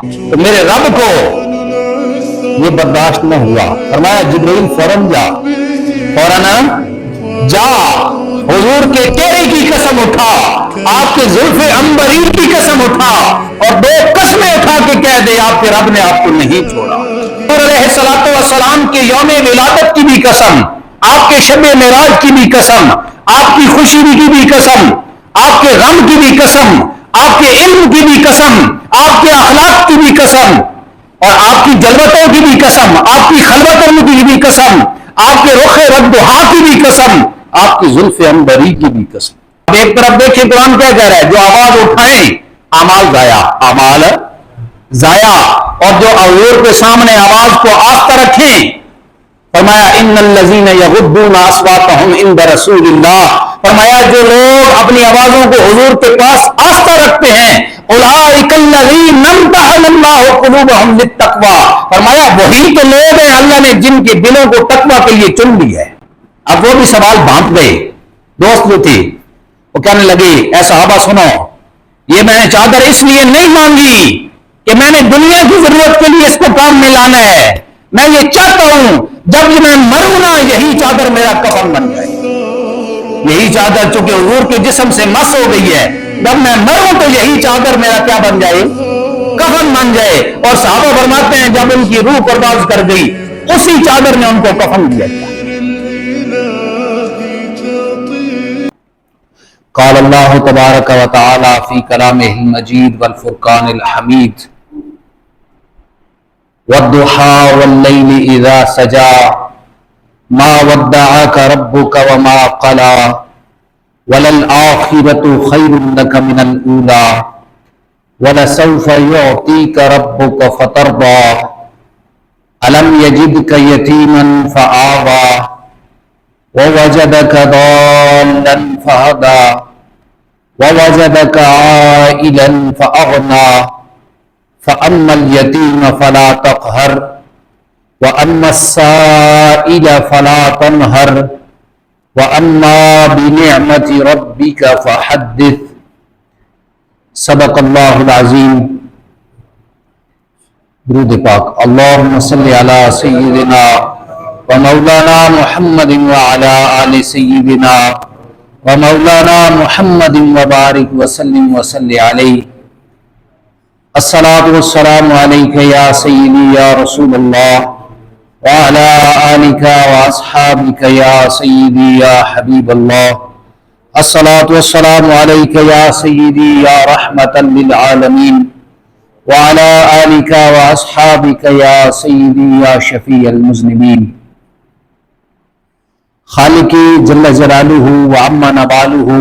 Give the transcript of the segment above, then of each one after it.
تو میرے رب کو یہ برداشت نہ ہوا، فرمایا جبرائیل فوراً جا حضور کے چہرے کی قسم اٹھا، آپ کے زلف عنبرین کی قسم اٹھا اور دو قسمیں اٹھا کے کہہ دے آپ کے رب نے آپ کو نہیں چھوڑا۔ اور علیہ الصلوۃ والسلام کے یوم ولادت کی بھی قسم، آپ کے شب معراج کی بھی قسم، آپ کی خوشی کی بھی قسم، آپ کے غم کی بھی قسم، آپ کے علم کی بھی قسم، آپ کے اخلاق کی بھی قسم، اور آپ کی جلوتوں کی بھی قسم، آپ کی خلوتوں کی بھی قسم، آپ کے رخ ردہا کی بھی قسم، آپ کی زلف عنبری کی بھی قسم۔ ایک طرف دیکھیں قرآن کیا کہہ رہا ہے، جو آواز اٹھائیں اعمال ضائع، اور جو حضور کے سامنے آواز کو آستہ رکھیں، فرمایا ان الذین یغضون اصواتهم عند رسول اللہ، فرمایا جو لوگ اپنی آوازوں کو حضور کے پاس آستہ رکھتے ہیں، اولئک الذین امتحن اللہ قلوبهم للتقوی، فرمایا وہی تو لوگ ہیں اللہ نے جن کے دلوں کو تقوی کے لیے چن لیا ہے۔ اب وہ بھی سوال بھانپ گئے، دوست جو تھے وہ کہنے لگے اے صحابہ سنو، یہ میں نے چادر اس لیے نہیں مانگی کہ میں نے دنیا کی ضرورت کے لیے اس کو کام میں لانا ہے، میں یہ چاہتا ہوں جب میں مروں نا یہی چادر میرا کفن بن جائے، یہی چادر چونکہ حضور کے جسم سے مس ہو گئی ہے، جب میں مروں تو یہی چادر میرا کیا بن جائے، کفن بن جائے۔ اور صحابہ فرماتے ہیں جب ان کی روح پرواز کر گئی اسی چادر نے ان کو کفن دیا گیا۔ قال اللہ تبارک و تعالی فی کلامہ المجید والفرقان الحمید والضحى والليل إذا سجى ما ودعك ربك وما قلى وللآخرة خير لك من الأولى ولسوف يعطيك ربك فترضى ألم يجدك يتيما فآوى ووجدك ضالا فهدى ووجدك عائلا فأغنى فأما اليتيم فلا تقهر وأما السائل فلا تنهر وأما بنعمة ربك فحدث۔ صدق اللہ العظیم۔ درود پاک۔ اللہم صلی علی سیدنا و مولانا محمد وعلی آل سیدنا و مولانا محمد وبارک وسلم وصلی علیہ۔ الصلاۃ والسلام علیک یا سیدی یا رسول اللہ وعلی آلک واصحابک یا سیدی یا حبیب اللہ۔ الصلاۃ والسلام علیک یا سیدی یا رحمتا للعالمین وعلی آلک واصحابک یا سیدی یا شفیع المذنبین۔ خالق جل جلالہ وعم نوالہ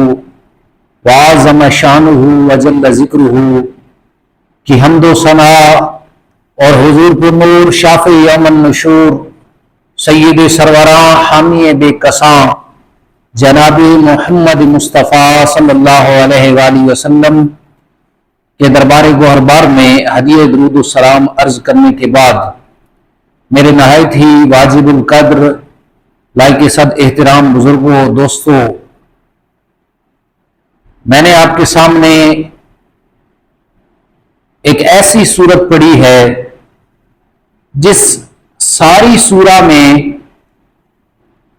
وعظم شانہ وجل ذکرہ کی حمد و ثنا اور حضور پر نور شافع یوم النشور سید سروراں حامی بے کساں جناب محمد مصطفیٰ صلی اللہ علیہ وآلہ وسلم کے دربار گوہربار میں ہدیہ درود السلام عرض کرنے کے بعد میرے نہایت ہی واجب القدر لائق صد احترام بزرگوں دوستوں، میں نے آپ کے سامنے ایک ایسی سورت پڑھی ہے جس ساری سورہ میں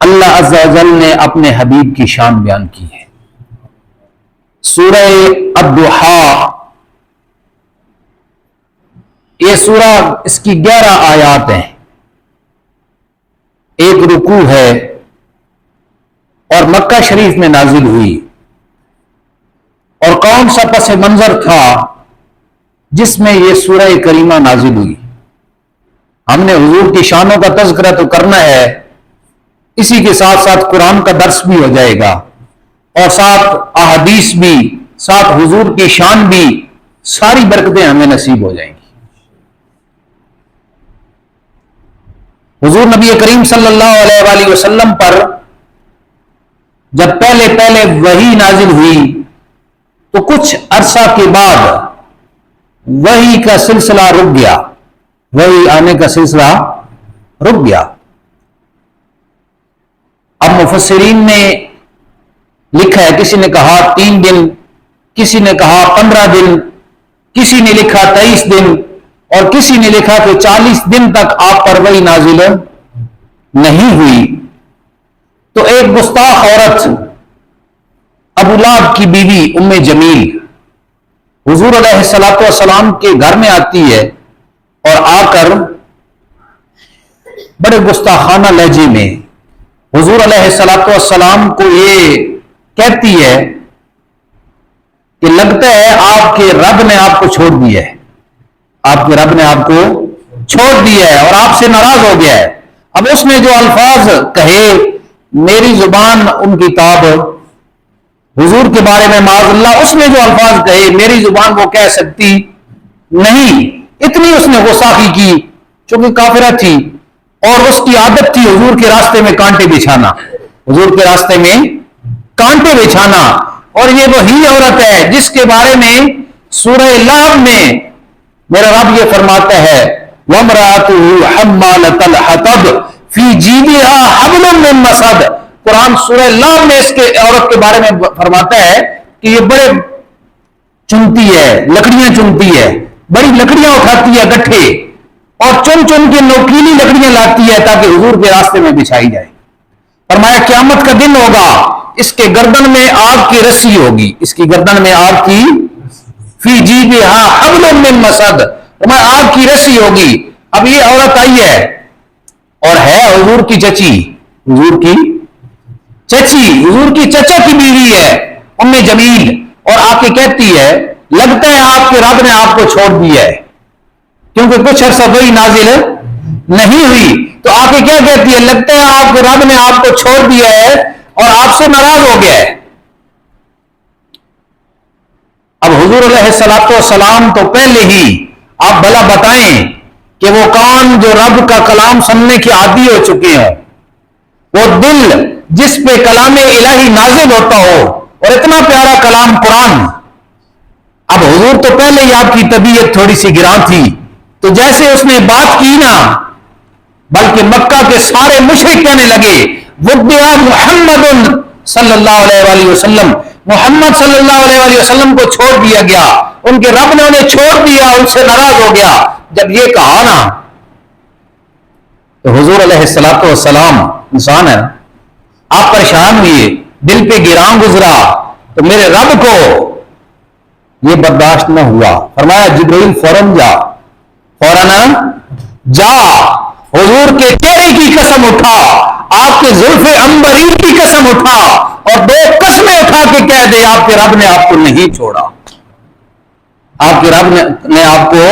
اللہ عز و جل نے اپنے حبیب کی شان بیان کی ہے۔ سورہ الضحیٰ، یہ سورہ اس کی 11 آیات ہیں، ایک رکوع ہے اور مکہ شریف میں نازل ہوئی۔ اور کون سا پس منظر تھا جس میں یہ سورہ کریمہ نازل ہوئی؟ ہم نے حضور کی شانوں کا تذکرہ تو کرنا ہے، اسی کے ساتھ ساتھ قرآن کا درس بھی ہو جائے گا اور ساتھ احادیث بھی، ساتھ حضور کی شان بھی، ساری برکتیں ہمیں نصیب ہو جائیں گی۔ حضور نبی کریم صلی اللہ علیہ وآلہ وسلم پر جب پہلے وحی نازل ہوئی تو کچھ عرصہ کے بعد وحی کا سلسلہ رک گیا، وحی آنے کا سلسلہ رک گیا۔ اب مفسرین نے لکھا ہے، کسی نے کہا 3 دن، کسی نے کہا 15 دن، کسی نے لکھا 23 دن، اور کسی نے لکھا کہ 40 دن تک آپ پر وحی نازل نہیں ہوئی. تو ایک گستاخ عورت ابو لہب کی بیوی ام جمیل حضور علیہ الصلوۃ والسلام کے گھر میں آتی ہے اور آ کر بڑے گستاخانہ لہجے میں حضور علیہ الصلوۃ والسلام کو یہ کہتی ہے کہ لگتا ہے آپ کے رب نے آپ کو چھوڑ دیا ہے، آپ کے رب نے آپ کو چھوڑ دیا ہے اور آپ سے ناراض ہو گیا ہے. اب اس نے جو الفاظ کہے، میری زبان ان کی تاب حضور کے بارے میں معاذ اللہ، اس نے جو الفاظ کہے میری زبان وہ کہہ سکتی نہیں. اتنی اس نے غصہ کی چونکہ کافرہ تھی اور اس کی عادت تھی حضور کے راستے میں کانٹے بچھانا، حضور کے راستے میں کانٹے بچھانا. اور یہ وہی عورت ہے جس کے بارے میں سورہ لہب میں میرا رب یہ فرماتا ہے وَامْرَأَتُهُ حَمَّالَةَ الْحَطَبِ فِي جِيدِهَا حَبْلٌ مِّن مَّسَدٍ. قرآن سورہ لہب میں اس کے عورت کے بارے میں فرماتا ہے کہ یہ بڑے چنتی ہے، لکڑیاں چنتی ہے، بڑی لکڑیاں اٹھاتی ہے گٹھے اور چن چن کے نوکیلی لکڑیاں لاتی ہے تاکہ حضور کے راستے میں بچھائی جائے. فرمایا قیامت کا دن ہوگا، اس کے گردن میں آگ کی رسی ہوگی، اس کی گردن میں آگ کی فی جیبہا حبل من مسد، فرمایا آگ کی رسی ہوگی. اب یہ عورت آئی ہے اور ہے حضور کی چچی، حضور کی چچی، حضور کی چچا کی بیوی ہے ام جمیل، اور آ کے کہتی ہے لگتا ہے آپ کے رب نے آپ کو چھوڑ دیا ہے کیونکہ کچھ عرصہ وہی نازل نہیں ہوئی. تو آ کے کیا کہتی ہے لگتا ہے آپ کے رب نے آپ کو چھوڑ دیا ہے اور آپ سے ناراض ہو گیا ہے. اب حضور علیہ الصلوۃ والسلام تو پہلے ہی آپ بھلا بتائیں کہ وہ کون جو رب کا کلام سننے کے عادی ہو چکے ہیں، وہ دل جس پہ کلام الہی نازل ہوتا ہو اور اتنا پیارا کلام قرآن. اب حضور تو پہلے ہی آپ کی طبیعت تھوڑی سی گراں تھی، تو جیسے اس نے بات کی نا بلکہ مکہ کے سارے مشرک کہنے لگے وَدِّعَ محمد صلی اللہ علیہ وآلہ وسلم، محمد صلی اللہ علیہ وآلہ وسلم کو چھوڑ دیا گیا، ان کے رب نے انہیں چھوڑ دیا، ان سے ناراض ہو گیا. جب یہ کہا نا تو حضور علیہ الصلوۃ والسلام انسان ہے، آپ پریشان ہوئے، دل پہ گراں گزرا، تو میرے رب کو یہ برداشت نہ ہوا. فرمایا جبرائیل فوراً جا، فوراً جا، حضور کے چہرے کی قسم اٹھا، آپ کے زلف عنبرین کی قسم اٹھا اور 2 قسمیں اٹھا کے کہہ دے آپ کے رب نے آپ کو نہیں چھوڑا، آپ کے رب نے آپ کو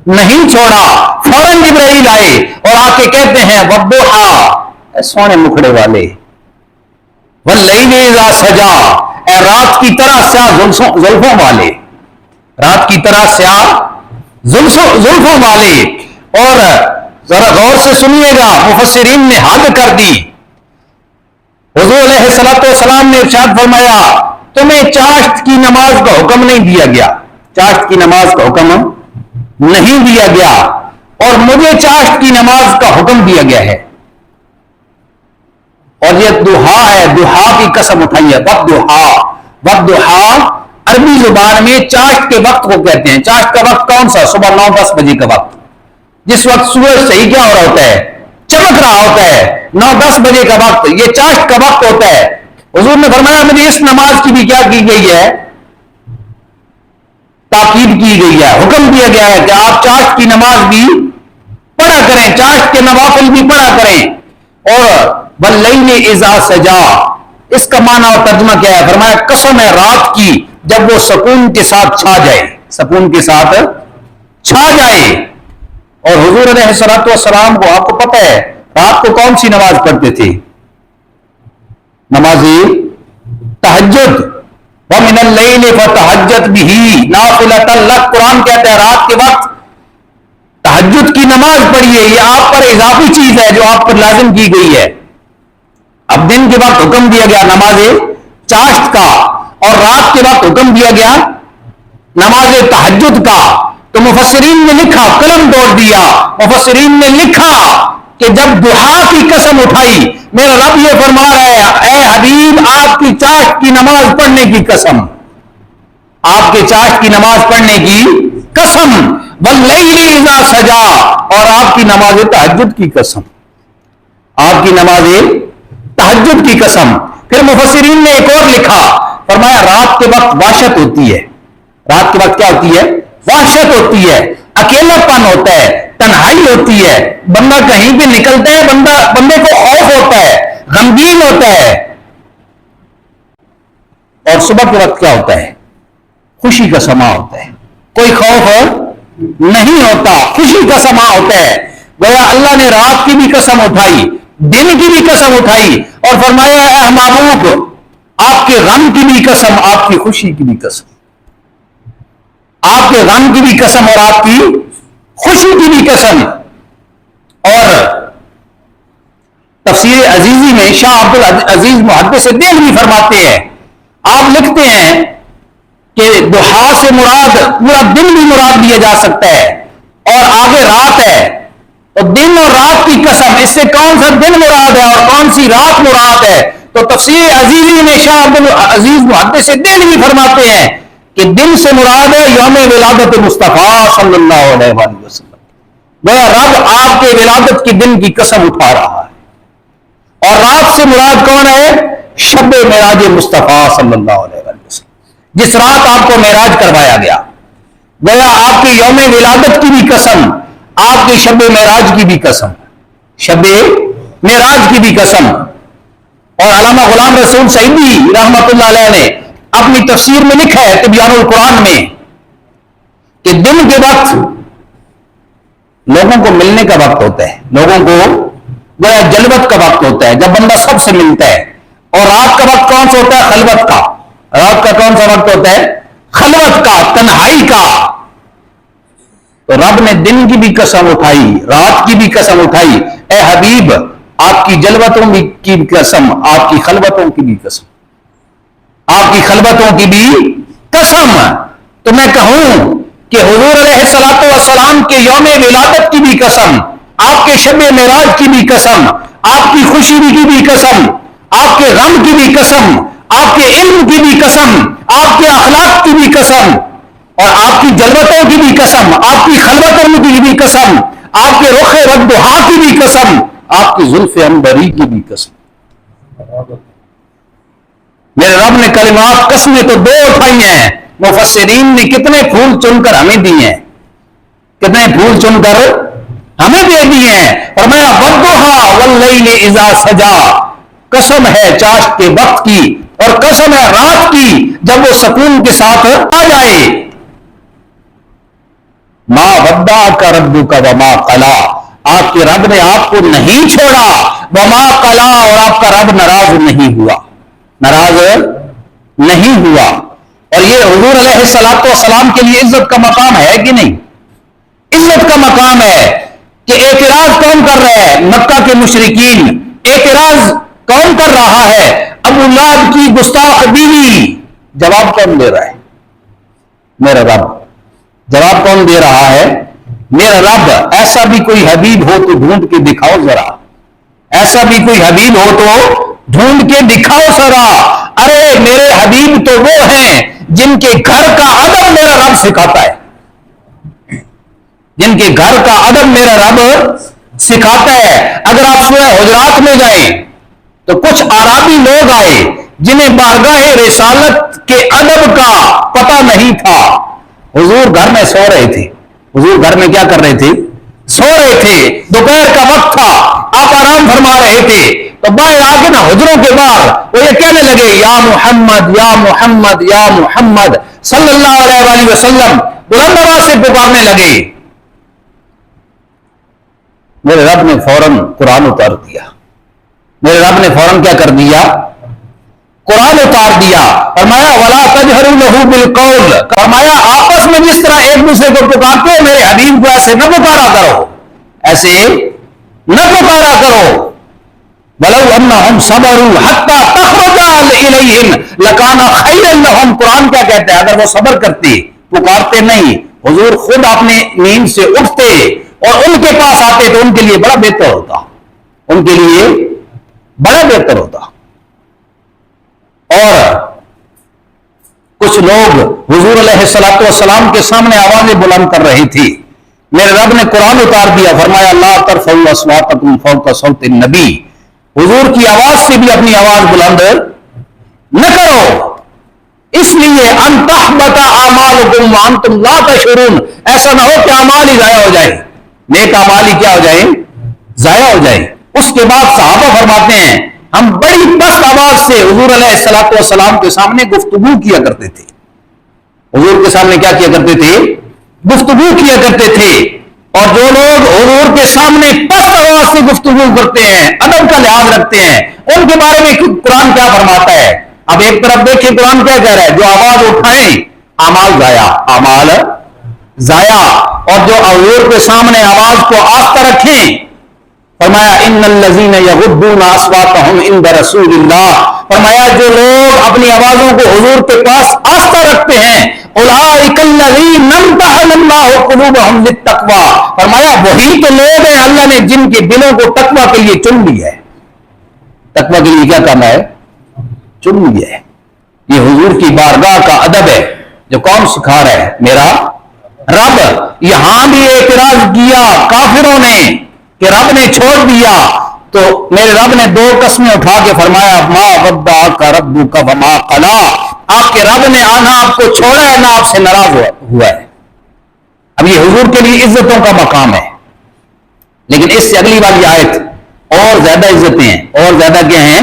نہیں چھوڑا. فوراً جبرائیل آئے اور آ کے کہتے ہیں وَالضُّحَىٰ، اے سونے مکھڑے والے، وَاللَّيْلِ إِذَا سَجَىٰ، اے رات کی طرح سیاہ زلفوں والے، رات کی طرح سیاہ زلفوں والے. اور ذرا غور سے سنیے گا، مفسرین نے حد کر دی. حضور علیہ الصلوۃ والسلام نے ارشاد فرمایا تمہیں چاشت کی نماز کا حکم نہیں دیا گیا، چاشت کی نماز کا حکم نہیں دیا گیا، اور مجھے چاشت کی نماز کا حکم دیا گیا ہے. اور یہ دہا ہے، دہا کی قسم اٹھائی ہے. وَالضُّحَىٰ عربی زبان میں چاشت کے وقت کو کہتے ہیں. چاشت کا وقت کون سا؟ صبح 9-10 بجے کا وقت، جس وقت سورج صحیح کیا ہو رہا ہوتا ہے، چمک رہا ہوتا ہے. 9-10 بجے کا وقت یہ چاشت کا وقت ہوتا ہے. حضور نے فرمایا مجھے اس نماز کی بھی کیا کی گئی ہے، تاکید کی گئی ہے، حکم دیا گیا ہے کہ آپ چاشت کی نماز بھی پڑھا کریں، چاشت کے نوافل بھی پڑھا کریں. اور وَاللَّيْلِ إِذَا سَجَىٰ، اس کا معنی اور ترجمہ کیا ہے؟ فرمایا قسم ہے رات کی جب وہ سکون کے ساتھ چھا جائے، سکون کے ساتھ چھا جائے. اور حضور علیہ الصلوۃ والسلام کو آپ کو پتہ ہے رات کو کون سی نماز پڑھتے تھے؟ نماز تہجد. وَمِنَ اللَّيْلِ فَتَہَجَّدْ بِهِ نَافِلَةً لَكَ، قرآن کہتا ہے رات کے وقت تہجد کی نماز پڑھیے، یہ آپ پر اضافی چیز ہے جو آپ پر لازم کی گئی ہے. اب دن کے وقت حکم دیا گیا نماز چاشت کا، اور رات کے وقت حکم دیا گیا نماز تہجد کا. تو مفسرین نے لکھا، قلم توڑ دیا، مفسرین نے لکھا کہ جب دہا کی قسم اٹھائی میرا رب یہ فرما رہا ہے اے حبیب آپ کی چاشت کی نماز پڑھنے کی قسم، آپ کے چاشت کی نماز پڑھنے کی قسم واللیل اذا سجا، اور آپ کی نماز تہجد کی قسم، آپ کی نماز تہجد کی قسم۔ پھر مفسرین نے ایک اور لکھا، فرمایا رات کے وقت وحشت ہوتی ہے، رات کے وقت کیا ہوتی ہے؟ وحشت ہوتی ہے، اکیلا پن ہوتا ہے، تنہائی ہوتی ہے، بندہ کہیں پہ نکلتا ہے، بندے کو خوف ہوتا ہے، غمگین ہوتا ہے۔ اور صبح کے وقت کیا ہوتا ہے؟ خوشی کا سما ہوتا ہے، کوئی خوف نہیں ہوتا، خوشی کا سما ہوتا ہے۔ گویا اللہ نے رات کی بھی قسم اٹھائی، دن کی بھی قسم اٹھائی، اور فرمایا اے محبوب آپ کے غم کی بھی قسم، آپ کی خوشی کی بھی قسم، آپ کے غم کی بھی قسم اور آپ کی خوشی کی بھی قسم۔ اور تفسیر عزیزی میں شاہ عبد العزیز محدث دہلوی فرماتے ہیں، آپ لکھتے ہیں کہ ضحیٰ سے مراد پورا دن بھی مراد لیا جا سکتا ہے، اور آگے رات ہے، تو دن اور رات کی قسم، اس سے کون سا دن مراد ہے اور کون سی رات مراد ہے؟ تو تفسیر عزیزی میں شاہ عبد العزیز محدث دہلوی فرماتے ہیں کہ دن سے مراد ہے یوم ولادت مصطفیٰ صلی اللہ علیہ وآلہ وسلم۔ گویا رب آپ کے ولادت کی دن کی قسم اٹھا رہا ہے، اور رات سے مراد کون ہے؟ شب معراج مصطفیٰ صلی اللہ علیہ وآلہ وسلم، جس رات آپ کو معراج کروایا گیا۔ گویا آپ کے یوم ولادت کی بھی قسم، آپ کی شب معراج کی بھی قسم، شب معراج کی بھی قسم۔ اور علامہ غلام رسول سعیدی رحمۃ اللہ علیہ نے اپنی تفسیر میں لکھا ہے تبیان القرآن میں کہ دن کے وقت لوگوں کو ملنے کا وقت ہوتا ہے، لوگوں کو گویا جلوت کا وقت ہوتا ہے جب بندہ سب سے ملتا ہے، اور رات کا وقت کون سا ہوتا ہے؟ خلوت کا۔ رات کا کون سا وقت ہوتا ہے؟ خلوت کا، تنہائی کا۔ تو رب نے دن کی بھی قسم اٹھائی، رات کی بھی قسم اٹھائی، اے حبیب آپ کی جلوتوں کی قسم، آپ کی خلوتوں کی بھی قسم، آپ کی خلوتوں کی بھی قسم۔ تو میں کہوں کہ حضور علیہ الصلوۃ والسلام کے یوم ولادت کی بھی قسم، آپ کے شب معراج کی بھی قسم، آپ کی خوشی کی بھی قسم، آپ کے غم کی بھی قسم، آپ کے علم کی بھی قسم، آپ کے اخلاق کی بھی قسم، اور آپ کی جلوتوں کی بھی قسم، آپ کی خلوتوں کی بھی قسم، آپ کے رخ والضحیٰ کی بھی قسم، آپ کی زلف عنبری کی بھی قسم۔ میرے رب نے کلمات قسمیں تو دو اٹھائی ہیں، مفسرین نے کتنے پھول چن کر ہمیں دی ہیں، کتنے پھول چن کر ہمیں دے دی ہیں۔ فرمایا والضحیٰ واللیل اذا سجا، قسم ہے چاشت کے وقت کی، اور قسم ہے رات کی جب وہ سکون کے ساتھ آ جائے۔ ما ودعک ربک وما قلی، آپ کے رب نے آپ کو نہیں چھوڑا، وما قلی، اور آپ کا رب ناراض نہیں ہوا، ناراض نہیں ہوا۔ اور یہ حضور علیہ الصلوۃ والسلام کے لیے عزت کا مقام ہے کہ نہیں؟ عزت کا مقام ہے کہ اعتراض کون کر رہا ہے؟ مکہ کے مشرکین۔ اعتراض کون کر رہا ہے؟ ابو لہب کی گستاخ بیوی۔ جواب کون دے رہا ہے؟ میرا رب۔ جواب کون دے رہا ہے؟ میرا رب۔ ایسا بھی کوئی حبیب ہو تو ڈھونڈ کے دکھاؤ ذرا، ایسا بھی کوئی حبیب ہو تو ڈھونڈ کے دکھاؤ ذرا۔ ارے میرے حبیب تو وہ ہیں جن کے گھر کا ادب میرا رب سکھاتا ہے، جن کے گھر کا ادب میرا رب سکھاتا ہے۔ اگر آپ سورہ حجرات میں جائیں تو کچھ عربی لوگ آئے جنہیں بارگاہ رسالت کے ادب کا پتہ نہیں تھا۔ حضور گھر میں سو رہے تھے، حضور گھر میں کیا کر رہے تھے؟ سو رہے تھے، دوپہر کا وقت تھا، آپ آرام فرما رہے تھے، تو باہر آ کے نا حجروں کے باہر وہ یہ کہنے لگے یا محمد یا محمد یا محمد صلی اللہ علیہ وآلہ وسلم، بلند آواز سے پکارنے لگے۔ میرے رب نے فوراً قرآن اتار دیا، میرے رب نے فوراً کیا کر دیا؟ قرآن اتار دیا۔ فرمایا وَلَا تَجْهَرُوا لَهُ بِالْقَوْلِ، فرمایا آپس میں جس طرح ایک دوسرے کو پکارتے ہو میرے حبیب کو ایسے نہ پکارا کرو، ایسے نہ پکارا کرو۔ وَلَوْ أَنَّهُمْ صَبَرُوا حَتَّى تَخْرُجَ إِلَيْهِمْ لَكَانَ خَيْرًا لَهُمْ، قرآن کیا کہتا ہے؟ اگر وہ صبر کرتے، پکارتے نہیں، حضور خود اپنے نیند سے اٹھتے اور ان کے پاس آتے تو ان کے لیے بڑا بہتر ہوتا، ان کے لیے بڑا بہتر ہوتا۔ اور کچھ لوگ حضور علیہ الصلوۃ والسلام کے سامنے آوازیں بلند کر رہی تھی. میرے رب نے قرآن اتار دیا, فرمایا لا ترفعوا اصواتکم فوق صوت النبی, حضور کی آواز سے بھی اپنی آواز بلند نہ کرو, اس لیے ان تحبط اعمالکم وانتم لا تشعرون, ایسا نہ ہو کہ اعمال ہی ضائع ہو جائیں, نیک اعمال ہی کیا ہو جائیں, ضائع ہو جائیں. اس کے بعد صحابہ فرماتے ہیں ہم بڑی پست آواز سے حضور علیہ الصلوۃ والسلام کے سامنے گفتگو کیا کرتے تھے. حضور کے سامنے کیا کیا کرتے تھے, گفتگو کیا کرتے تھے. اور جو لوگ حضور کے سامنے پست آواز سے گفتگو کرتے ہیں, ادب کا لحاظ رکھتے ہیں, ان کے بارے میں قرآن کیا فرماتا ہے. اب ایک طرف دیکھیں قرآن کیا کہہ رہا ہے, جو آواز اٹھائیں اعمال ضائع, اعمال ضائع. اور جو حضور کے سامنے آواز کو آستہ رکھیں, فرمایا ان الذین یغضون اصواتهم عند رسول اللہ, فرمایا جو لوگ اپنی آوازوں کو حضور کے پاس آستہ رکھتے ہیں, اولئک الذین امتحن اللہ قلوبهم للتقوی, فرمایا وہی تو لوگ ہیں اللہ نے جن کے دلوں کو تقوی کے لیے چن لیا ہے. تقوی کے لیے کیا کرنا ہے, چن لیا ہے. یہ حضور کی بارگاہ کا ادب ہے جو کون سکھا رہا ہے, میرا رب. یہاں بھی اعتراض کیا کافروں نے کہ رب نے چھوڑ دیا, تو میرے رب نے دو قسمیں اٹھا کے فرمایا ما ودعک ربک وما قلی, آپ کے رب نے نہ آپ کو چھوڑا ہے نہ آپ سے ناراض ہوا ہے. اب یہ حضور کے لیے عزتوں کا مقام ہے, لیکن اس سے اگلی والی آیت اور زیادہ عزتیں ہیں, اور زیادہ کیا ہیں,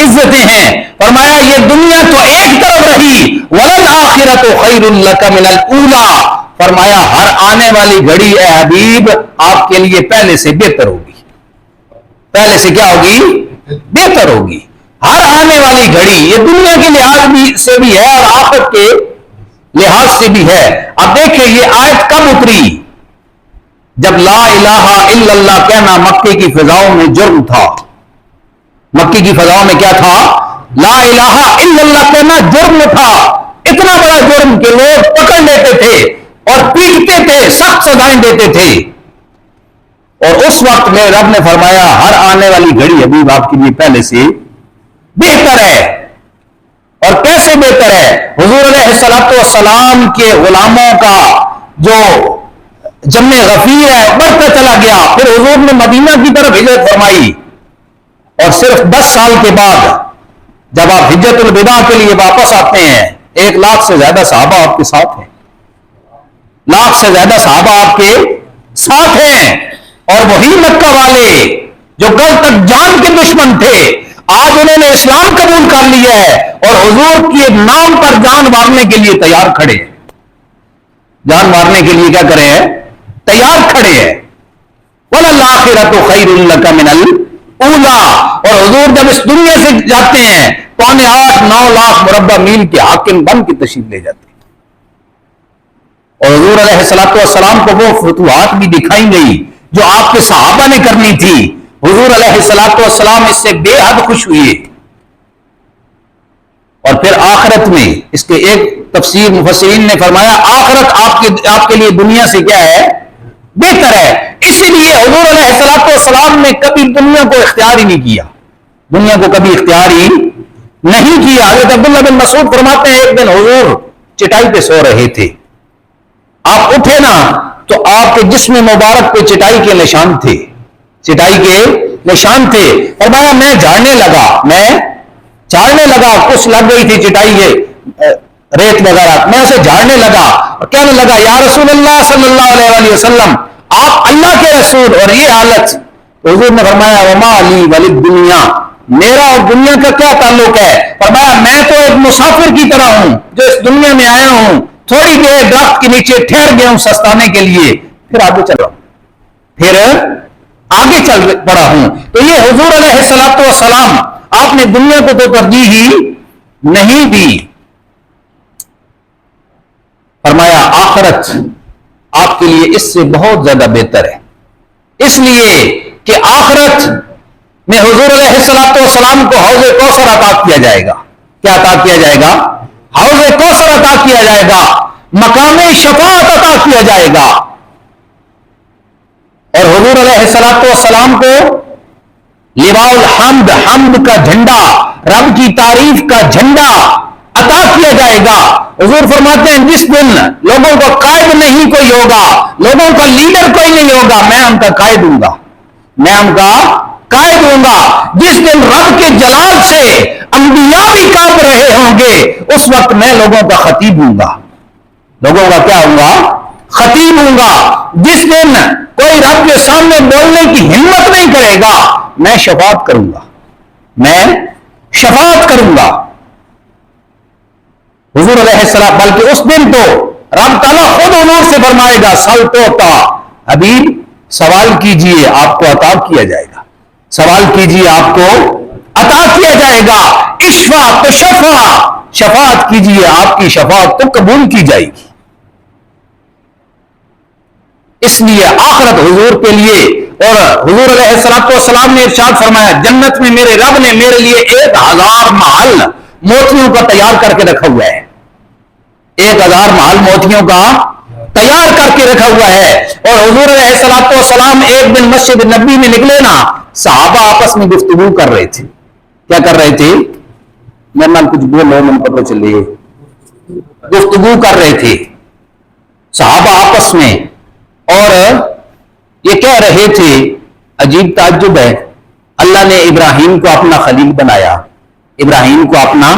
عزتیں ہیں. فرمایا یہ دنیا تو ایک طرف رہی, والآخرۃ خیر لک من الاولی, فرمایا ہر آنے والی گھڑی اے حبیب آپ کے لیے پہلے سے بہتر ہوگی. پہلے سے کیا ہوگی, بہتر ہوگی. ہر آنے والی گھڑی یہ دنیا کے لحاظ سے بھی ہے اور آخرت کے لحاظ سے بھی ہے. اب دیکھیں یہ آیت کب اتری, جب لا الہ الا اللہ کہنا مکے کی فضاؤں میں جرم تھا. مکے کی فضاؤں میں کیا تھا, لا الہ الا اللہ کہنا جرم تھا. اتنا بڑا جرم کہ لوگ پکڑ لیتے تھے اور پیٹتے تھے, سخت سزائیں دیتے تھے. اور اس وقت میرے رب نے فرمایا ہر آنے والی گھڑی حبیب آپ کے لیے پہلے سے بہتر ہے. اور کیسے بہتر ہے, حضور علیہ الصلوۃ والسلام کے غلاموں کا جو جمع غفیر ہے بڑھتا چلا گیا. پھر حضور نے مدینہ کی طرف ہجرت فرمائی, اور صرف 10 سال کے بعد جب آپ حجت الوداع کے لیے واپس آتے ہیں, 1 لاکھ سے زیادہ صحابہ آپ کے ساتھ ہیں, لاکھ سے زیادہ صحابہ آپ کے ساتھ ہیں. اور وہی مکہ والے جو کل تک جان کے دشمن تھے, آج انہوں نے اسلام قبول کر لیا ہے اور حضور کے نام پر جان مارنے کے لیے تیار کھڑے ہیں. جان مارنے کے لیے کیا کرے ہیں, تیار کھڑے ہیں. وَلَلْآخِرَةُ خَيْرٌ لَكَ مِنَ الْأُولَىٰ, اور حضور جب اس دنیا سے جاتے ہیں 8.5-9 لاکھ مربع میل کے حاکم بن کے تشریف لے جاتے ہیں. اور حضور علیہ الصلوۃ والسلام کو وہ فتوحات بھی دکھائی گئی جو آپ کے صحابہ نے کرنی تھی. حضور علیہ الصلوۃ والسلام اس سے بے حد خوش ہوئے. اور پھر آخرت میں اس کے ایک تفسیر مفسرین نے فرمایا آخرت آپ کے لیے دنیا سے کیا ہے, بہتر ہے. اسی لیے حضور علیہ الصلوۃ والسلام نے کبھی دنیا کو اختیار ہی نہیں کیا, دنیا کو کبھی اختیار ہی نہیں کیا. حضرت عبداللہ بن مسعود فرماتے ہیں ایک دن حضور چٹائی پہ سو رہے تھے, آپ اٹھے نا تو آپ کے جسم مبارک پہ چٹائی کے نشان تھے, چٹائی کے نشان تھے. فرمایا میں جھاڑنے لگا, کچھ لگ گئی تھی چٹائی کے ریت وغیرہ, میں اسے جھاڑنے لگا اور کہنے لگا یا رسول اللہ صلی اللہ علیہ وسلم, آپ اللہ کے رسول اور یہ حالت. حضور نے فرمایا وما لی وللدنیا, میرا اور دنیا کا کیا تعلق ہے. فرمایا میں تو ایک مسافر کی طرح ہوں جو اس دنیا میں آیا ہوں, تھوڑی دیر درخت کے نیچے ٹھہر گیا ہوں سستانے کے لیے, پھر آگے چل رہا ہوں, پھر آگے چل پڑا ہوں. تو یہ حضور علیہ الصلوۃ والسلام آپ نے دنیا کو تو ترجیح ہی نہیں دی. فرمایا آخرت آپ کے لیے اس سے بہت زیادہ بہتر ہے, اس لیے کہ آخرت میں حضور علیہ الصلوۃ والسلام کو حوض کوثر عطا کیا جائے گا. کیا عطا کیا جائے گا, حوض کوثر عطا کیا جائے گا, مقام شفاعت عطا کیا جائے گا. اور حضور علیہ الصلوۃ والسلام کو لواء الحمد, حمد کا جھنڈا, رب کی تعریف کا جھنڈا عطا کیا جائے گا. حضور فرماتے ہیں جس دن لوگوں کا قائد نہیں کوئی ہوگا، لوگوں کا لیڈر کوئی نہیں ہوگا، میں ان کا قائد ہوں گا، میں ان کا قائد ہوں گا۔ جس دن رب کے جلال سے انبیاء بھی کانپ رہے ہوں گے، اس وقت میں لوگوں کا خطیب ہوں گا، لوگوں کا کیا ہوں گا؟ خطیب ہوں گا۔ جس دن کوئی رب کے سامنے بولنے کی ہمت نہیں کرے گا، میں شفاعت کروں گا، میں شفاعت کروں گا۔ حضور علیہ السلام، بلکہ اس دن تو رب تعالیٰ خود حضور سے فرمائے گا سل توتا، حبیب سوال کیجئے آپ کو عطا کیا جائے گا، سوال کیجئے آپ کو عطا کیا جائے گا، اشفع تو شفاعت کیجئے آپ کی شفاعت تو قبول کی جائے گی۔ اس لیے آخرت حضور کے لیے، اور حضور علیہ السلام نے ارشاد فرمایا جنت میں میرے رب نے میرے لیے 1000 محل موتیوں کا تیار کر کے رکھا ہوا ہے، 1000 محل موتیوں کا تیار کر کے رکھا ہوا ہے۔ اور حضور علیہ السلام ایک دن مسجد نبی میں نکلے نا، صحابہ آپس میں گفتگو کر رہے تھے۔ کیا کر رہے تھے؟ میرے نام کچھ بولو، مجھے پتہ چلے۔ گفتگو کر رہے تھے صحابہ آپس میں، اور یہ کہہ رہے تھے عجیب تعجب ہے، اللہ نے ابراہیم کو اپنا خلیل بنایا، ابراہیم کو اپنا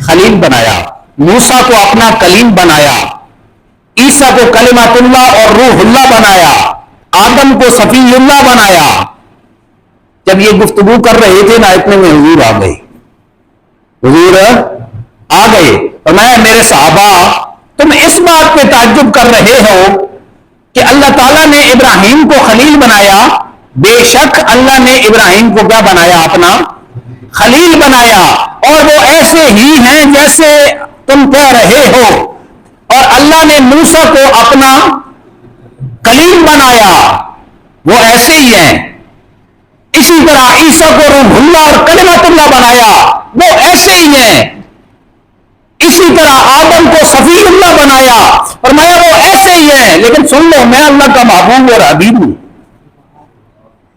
خلیل بنایا، موسیٰ کو اپنا کلیم بنایا، عیسیٰ کو کلمۃ اللہ اور روح اللہ بنایا، آدم کو صفی اللہ بنایا۔ جب یہ گفتگو کر رہے تھے نا، اتنے میں حضور آ گئے، حضور آ گئے۔ فرمایا میرے صحابہ تم اس بات پہ تعجب کر رہے ہو کہ اللہ تعالیٰ نے ابراہیم کو خلیل بنایا، بے شک اللہ نے ابراہیم کو کیا بنایا؟ اپنا خلیل بنایا، اور وہ ایسے ہی ہیں جیسے تم کہہ رہے ہو، اور اللہ نے موسیٰ کو اپنا کلیم بنایا، وہ ایسے ہی ہیں۔ اسی طرح عیسیٰ کو روح اللہ اور کلمۃ اللہ بنایا، وہ ایسے ہی ہیں۔ اسی طرح آدم کو صفی اللہ بنایا، فرمایا وہ ایسے ہی ہیں۔ لیکن سن لو، میں اللہ کا محبوب اور حبیب ہوں،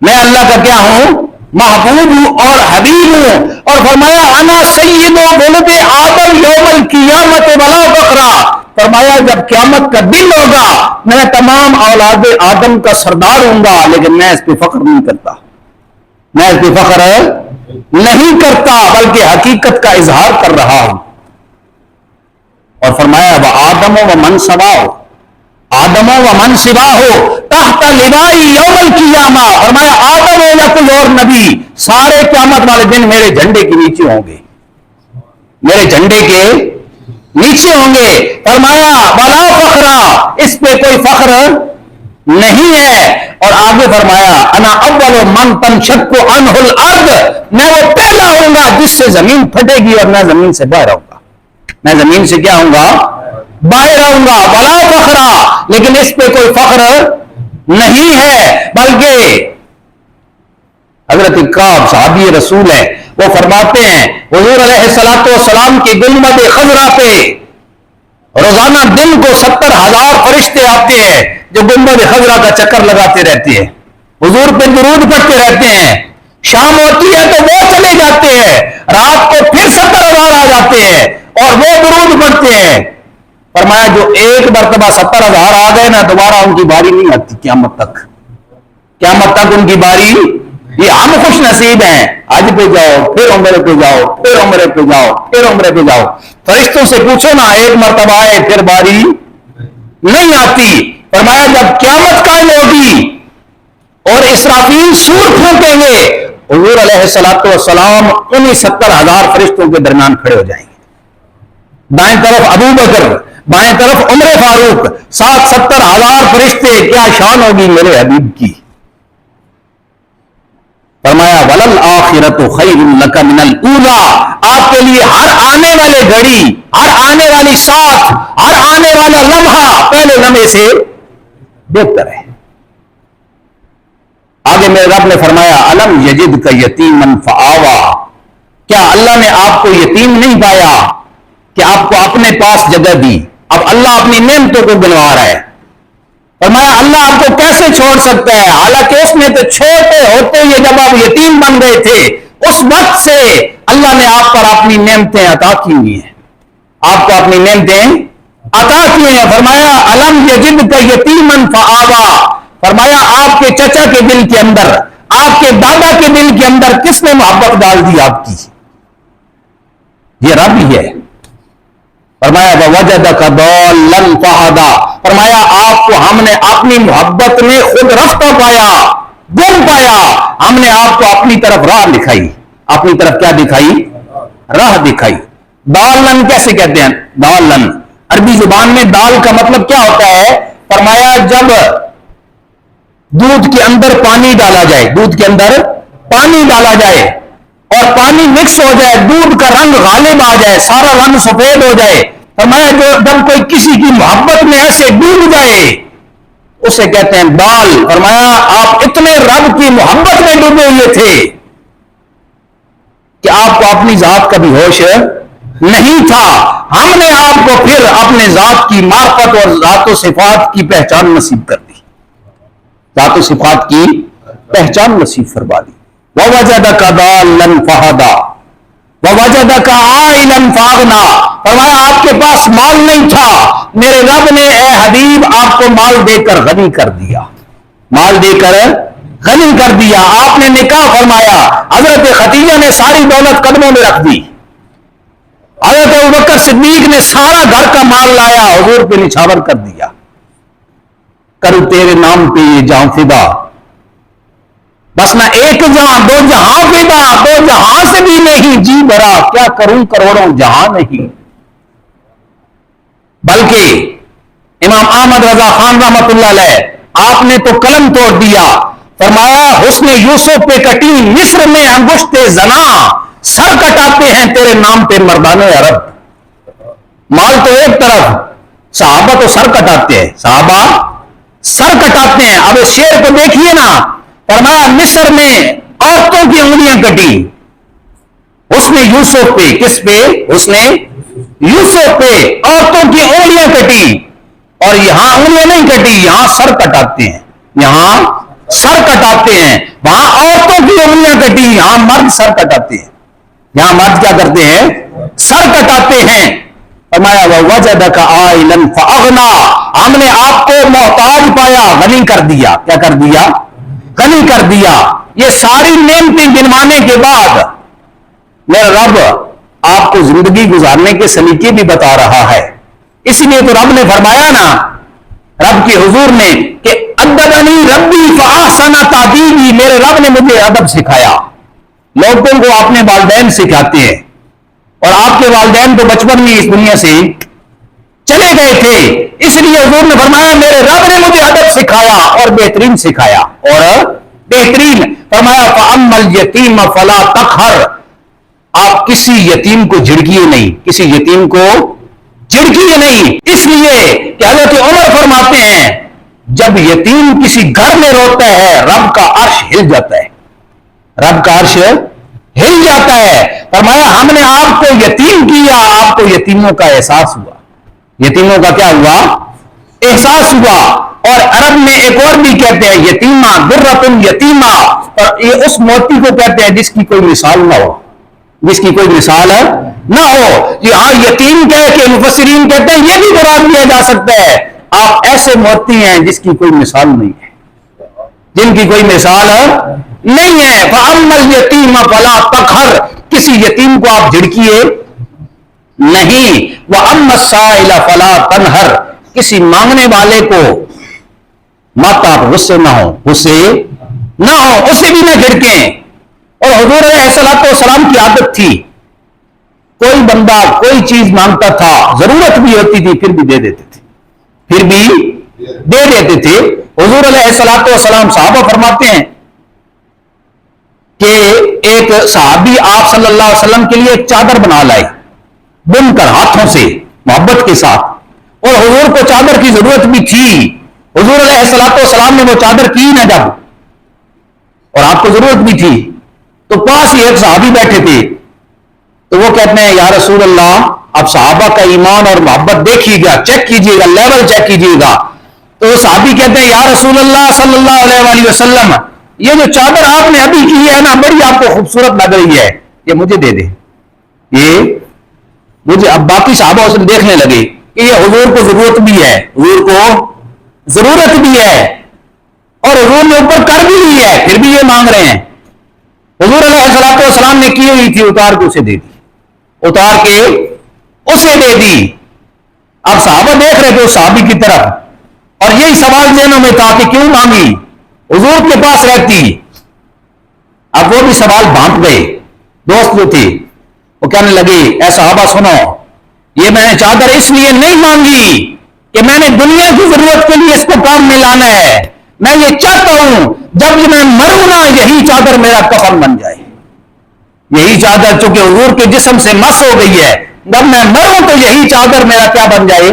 میں اللہ کا کیا ہوں؟ محبوب ہوں اور حبیب ہوں۔ اور فرمایا انا سید ولد آدم یوم القیامت ولا فخرا، فرمایا جب قیامت کا دن ہوگا میں تمام اولاد آدم کا سردار ہوں گا، لیکن میں اس پہ فخر نہیں کرتا، میں اس پہ فخر نہیں کرتا، بلکہ حقیقت کا اظہار کر رہا ہوں۔ اور فرمایا وآدم ومن سواہ، آدم ومن سواہ تحت لوائی یوم القیامہ، فرمایا آدم ہو یا کوئی اور نبی، سارے قیامت والے دن میرے جھنڈے کے نیچے ہوں گے، میرے جھنڈے کے نیچے ہوں گے۔ فرمایا ولا فخرا، اس پہ کوئی فخر نہیں ہے۔ اور آگے فرمایا انا اول من تنشق عنہ الارض، میں وہ پہلا ہوں گا جس سے زمین پھٹے گی، اور میں زمین سے باہر آؤں گا، میں زمین سے کیا ہوں گا؟ باہر آؤں گا۔ ولا فخرا، لیکن اس پہ کوئی فخر نہیں ہے، بلکہ حضرت کعب صحابی رسول ہے، وہ فرماتے ہیں حضور علیہ السلام کی گنبد خضرا پہ روزانہ دن کو 70,000 فرشتے آتے ہیں جو گنبد خضرا کا چکر لگاتے رہتے ہیں، حضور پہ درود پڑھتے رہتے ہیں۔ شام ہوتی ہے تو وہ چلے جاتے ہیں، رات کو پھر 70,000 آ جاتے ہیں اور وہ درود پڑھتے ہیں۔ فرمایا جو ایک مرتبہ 70,000 آ گئے نا، دوبارہ ان کی باری نہیں آتی قیامت تک، قیامت تک ان کی باری۔ یہ ہم خوش نصیب ہیں، حج پہ جاؤ، پھر عمرے پہ جاؤ، پھر عمرے پہ جاؤ، پھر عمرے پہ جاؤ۔ فرشتوں سے پوچھو نا، ایک مرتبہ آئے پھر باری نہیں آتی۔ فرمایا جب قیامت قائم ہوگی اور اسرافیل سور پھونکیں گے، حضور علیہ السلام انہی 70,000 فرشتوں کے درمیان کھڑے ہو جائیں گے، دائیں طرف ابو بکر، بائیں طرف عمر فاروق، ساتھ 70,000 فرشتے۔ کیا شان ہوگی میرے حبیب کی۔ فرمایا وَلَلْآخِرَةُ خَيْرٌ لَكَ مِنَ الْأُولَىٰ، آپ کے لیے ہر آنے والے گھڑی، ہر آنے والی ساتھ، ہر آنے والا لمحہ پہلے لمحے سے بہتر ہے۔ آگے میرے رب نے فرمایا أَلَمْ يَجِدْكَ يَتِيمًا فَآوَىٰ، کیا اللہ نے آپ کو یتیم نہیں پایا کہ آپ کو اپنے پاس جگہ دی۔ اب اللہ اپنی نعمتوں کو گنوا رہا ہے۔ فرمایا اللہ آپ کو کیسے چھوڑ سکتا ہے، حالانکہ اس نے تو چھوٹے ہوتے ہی جب آپ یتیم بن گئے تھے اس وقت سے اللہ نے آپ پر اپنی نعمتیں عطا کی ہوئی ہیں، آپ کو اپنی نعمتیں عطا کیے ہیں. فرمایا الم یجدک یتیما فآوی, فرمایا آپ کے چچا کے دل کے اندر, آپ کے دادا کے دل کے اندر کس نے محبت ڈال دی آپ کی؟ یہ رب ہی ہے. فرمایا ووجدک ضالا فہدی, فرمایا آپ کو ہم نے اپنی محبت میں خود رفتہ پایا, گم پایا, ہم نے آپ کو اپنی طرف راہ دکھائی. اپنی طرف کیا دکھائی؟ راہ دکھائی. دالن کیسے کہتے ہیں؟ دالن عربی زبان میں دال کا مطلب کیا ہوتا ہے؟ فرمایا جب دودھ کے اندر پانی ڈالا جائے, دودھ کے اندر پانی ڈالا جائے اور پانی مکس ہو جائے, دودھ کا رنگ غالب آ جائے, سارا رنگ سفید ہو جائے, فرمایا جب کوئی کسی کی محبت میں ایسے ڈوب جائے اسے کہتے ہیں دال. فرمایا آپ اتنے رب کی محبت میں ڈوبے ہوئے تھے کہ آپ کو اپنی ذات کا بھی ہوش نہیں تھا. ہم نے آپ کو پھر اپنے ذات کی معرفت اور ذات و صفات کی پہچان نصیب کر دی, ذات و صفات کی پہچان نصیب فرما دی. ووجدک ضالا فہدی ووجدک عائلا فاغنی, فرمایا آپ کے پاس مال نہیں تھا, میرے رب نے اے حبیب آپ کو مال دے کر غنی کر دیا, مال دے کر غنی کر دیا. آپ نے نکاح فرمایا, حضرت خدیجہ نے ساری دولت قدموں میں رکھ دی, حضرت ابوبکر صدیق نے سارا گھر کا مال لایا حضور پہ نچھاور کر دیا. کرو تیرے نام پہ یہ جہاں فدا, بس نہ ایک جہاں دو جہاں فدا, دو جہاں سے بھی نہیں جی بھرا, کیا کروں کروڑوں جہاں نہیں. بلکہ امام احمد رضا خان رحمت اللہ علیہ آپ نے تو قلم توڑ دیا. فرمایا حسن یوسف پہ کٹی مصر میں انگشت زنا, سر کٹاتے ہیں تیرے نام پہ مردان عرب. مال تو ایک طرف, صحابہ تو سر کٹاتے ہیں, صحابہ سر کٹاتے ہیں. اب اس شعر کو دیکھیے نا, فرمایا مصر میں عورتوں کی انگلیاں کٹی, حسن یوسف پہ, کس پہ؟ حسن یوسف پہ عورتوں کی انگلیاں کٹی, اور یہاں انگلیاں نہیں کٹی, یہاں سر کٹاتے ہیں, یہاں سر کٹاتے ہیں. وہاں عورتوں کی انگلیاں کٹی, یہاں مرد سر کٹاتے ہیں, یہاں مرد کیا کرتے ہیں؟ سر کٹاتے ہیں. فرمایا ووجدک عائلا فاغنی, ہم نے آپ کو محتاج پایا, غنی کر دیا. کیا کر دیا؟ غنی کر دیا. یہ ساری نعمتیں گنوانے کے بعد میرا رب آپ کو زندگی گزارنے کے سلیقے بھی بتا رہا ہے. اسی لیے تو رب نے فرمایا نا, رب کے حضور نے, کہ ادبنی ربی فاحسن تادیبی, میرے رب نے مجھے ادب سکھایا. لوگوں کو اپنے والدین سکھاتے ہیں, اور آپ کے والدین تو بچپن میں اس دنیا سے چلے گئے تھے, اس لیے حضور نے فرمایا میرے رب نے مجھے ادب سکھایا اور بہترین سکھایا, اور بہترین. فرمایا فَأَمَّا الْيَتِيمَ فَلَا تَقْهَرْ, آپ کسی یتیم کو جھڑکیے نہیں, کسی یتیم کو جھڑکیے نہیں. اس لیے کہ حضرت عمر فرماتے ہیں جب یتیم کسی گھر میں روتا ہے رب کا عرش ہل جاتا ہے, رب کا عرش ہل جاتا ہے. فرمایا ہم نے آپ کو یتیم کیا, آپ کو یتیموں کا احساس ہوا, یتیموں کا کیا ہوا؟ احساس ہوا. اور عرب میں ایک اور بھی کہتے ہیں یتیمہ, درۃ یتیمہ, اور یہ اس موتی کو کہتے ہیں جس کی کوئی مثال نہ ہو, جس کی کوئی مثال نہ ہو. یہاں یتیم کہہ کے مفسرین کہتے ہیں یہ بھی مراد لیا جا سکتا ہے, آپ ایسے موتی ہیں جس کی کوئی مثال نہیں ہے, جن کی کوئی مثال نہیں ہے. فَأَمَّا الْيَتِيمَ فَلَا تَقْهَرْ, کسی یتیم کو آپ جھڑکیے نہیں. وَأَمَّا السَّائِلَ فَلَا تَنْهَرْ, کسی مانگنے والے کو مت آپ غصے نہ ہو, غصے نہ ہو, اسے بھی نہ جھڑکیں. اور حضور علیہ الصلوۃ والسلام کی عادت تھی, کوئی بندہ کوئی چیز مانگتا تھا, ضرورت بھی ہوتی تھی, پھر بھی دے دیتے تھے, پھر بھی دے دیتے تھے. حضور علیہ الصلوۃ والسلام, صحابہ فرماتے ہیں کہ ایک صحابی آپ صلی اللہ علیہ وسلم کے لیے ایک چادر بنا لائے, بن کر ہاتھوں سے محبت کے ساتھ, اور حضور کو چادر کی ضرورت بھی تھی. حضور علیہ الصلوۃ والسلام نے وہ چادر کی نہ جب, اور آپ کو ضرورت بھی تھی, تو پاس ہی ایک صحابی بیٹھے تھے, تو وہ کہتے ہیں یا رسول اللہ, اب صحابہ کا ایمان اور محبت دیکھیے گا, چیک کیجیے گا, لیول چیک کیجیے گا. تو وہ صحابی کہتے ہیں یا رسول اللہ صلی اللہ علیہ وآلہ وسلم, یہ جو چادر آپ نے ابھی کی ہے نا, بڑی آپ کو خوبصورت لگ رہی ہے, یہ مجھے دے دیں, یہ مجھے اب باقی صحابہ اسے دیکھنے لگے کہ یہ حضور کو ضرورت بھی ہے، حضور کو ضرورت بھی ہے، اور حضور نے اوپر کر بھی لی ہے، پھر بھی یہ مانگ رہے ہیں۔ حضور علیہ الصلوۃ والسلام نے کی ہوئی تھی، اتار کے اسے دے دی، اتار کے اسے دے دی۔ اب صحابہ دیکھ رہے تھے اس صحابی کی طرف، اور یہی سوال ذہنوں میں تھا کہ کیوں مانگی، حضور کے پاس رہتی۔ اب وہ بھی سوال بھانپ گئے، دوست جو تھے وہ کہنے لگے اے صحابہ سنو، یہ میں نے چادر اس لیے نہیں مانگی کہ میں نے دنیا کی ضرورت کے لیے اس کو کام میں لانا ہے، میں یہ چاہتا ہوں جب میں مروں نا یہی چادر میرا کفن بن جائے، یہی چادر چونکہ حضور کے جسم سے مس ہو گئی ہے، جب میں مروں تو یہی چادر میرا کیا بن جائے،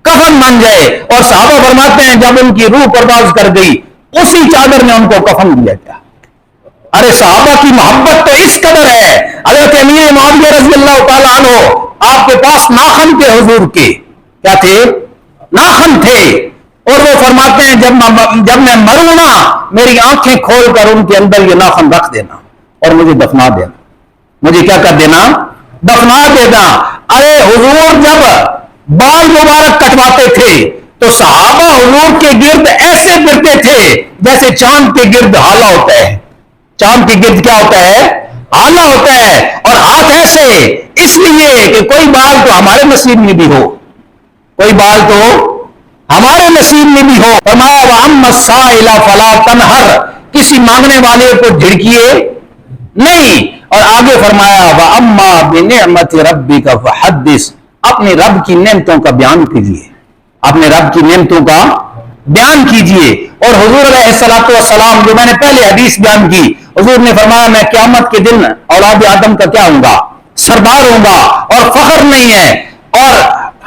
کفن بن جائے۔ اور صحابہ فرماتے ہیں جب ان کی روح پرواز کر گئی اسی چادر نے ان کو کفن دیا گیا۔ ارے صحابہ کی محبت تو اس قدر ہے، حضرت امیر معاویہ رضی اللہ تعالیٰ عنہ آپ کے پاس ناخن تھے، حضور کے کیا تھے، ناخن تھے، اور وہ فرماتے ہیں جب میں مروں نا میری آنکھیں کھول کر ان کے اندر یہ ناخن رکھ دینا اور مجھے دفنا دینا، مجھے کیا کر دینا، دفنا دینا۔ ارے حضور جب بال مبارک کٹواتے تھے تو صحابہ حضور کے گرد ایسے گرتے تھے جیسے چاند کے گرد ہالا ہوتا ہے، چاند کے گرد کیا ہوتا ہے، ہالا ہوتا ہے، اور ہاتھ ایسے، اس لیے کہ کوئی بال تو ہمارے نصیب میں بھی ہو، کوئی بال تو ہمارے نصیب میں بھی ہو۔ فرمایا وَأَمَّا السَّائِلَ فَلَا تَنْهَرْ، کسی مانگنے والے کو جھڑکیے نہیں، اور آگے فرمایا وَأَمَّا بِنِعْمَةِ رَبِّكَ فَحَدِّثْ، اپنے رب کی نعمتوں کا بیان کیجیے، اپنے رب کی نعمتوں کا بیان کیجیے۔ اور حضور علیہ الصلوۃ والسلام جو میں نے پہلے حدیث بیان کی، حضور نے فرمایا میں قیامت کے دن اولاد آدم کا کیا ہوں گا، سردار ہوں گا، اور فخر نہیں ہے، اور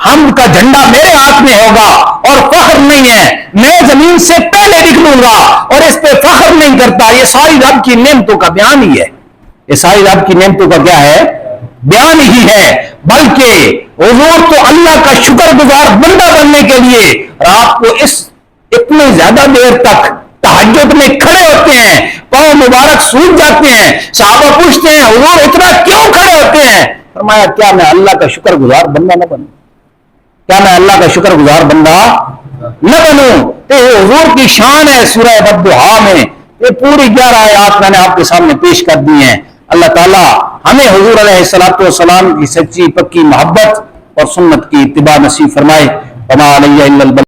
ہم کا جھنڈا میرے ہاتھ میں ہوگا، اور فخر نہیں ہے، میں زمین سے پہلے نکلوں گا اور اس پہ فخر نہیں کرتا۔ یہ ساری رب کی نعمتوں کا بیان ہی ہے، یہ ساری رب کی نعمتوں کا کیا ہے، بیان ہی ہے۔ بلکہ حضور تو اللہ کا شکر گزار بندہ بننے کے لیے رات کو اس اتنے زیادہ دیر تک تہجد میں کھڑے ہوتے ہیں، پاؤں مبارک سوج جاتے ہیں۔ صحابہ پوچھتے ہیں حضور اتنا کیوں کھڑے ہوتے ہیں؟ فرمایا کیا میں اللہ کا شکر گزار بندہ نہ بنوں، کیا میں اللہ کا شکر گزار بندہ نہ بنوں؟ یہ حضور کی شان ہے۔ سورہ والضحیٰ میں یہ پوری 11 آیات میں نے آپ کے سامنے پیش کر دی ہیں۔ اللہ تعالی ہمیں حضور علیہ الصلوۃ والسلام کی سچی پکی محبت اور سنت کی اتباع نصیب فرمائے۔ وما علیہ الا البلاغ۔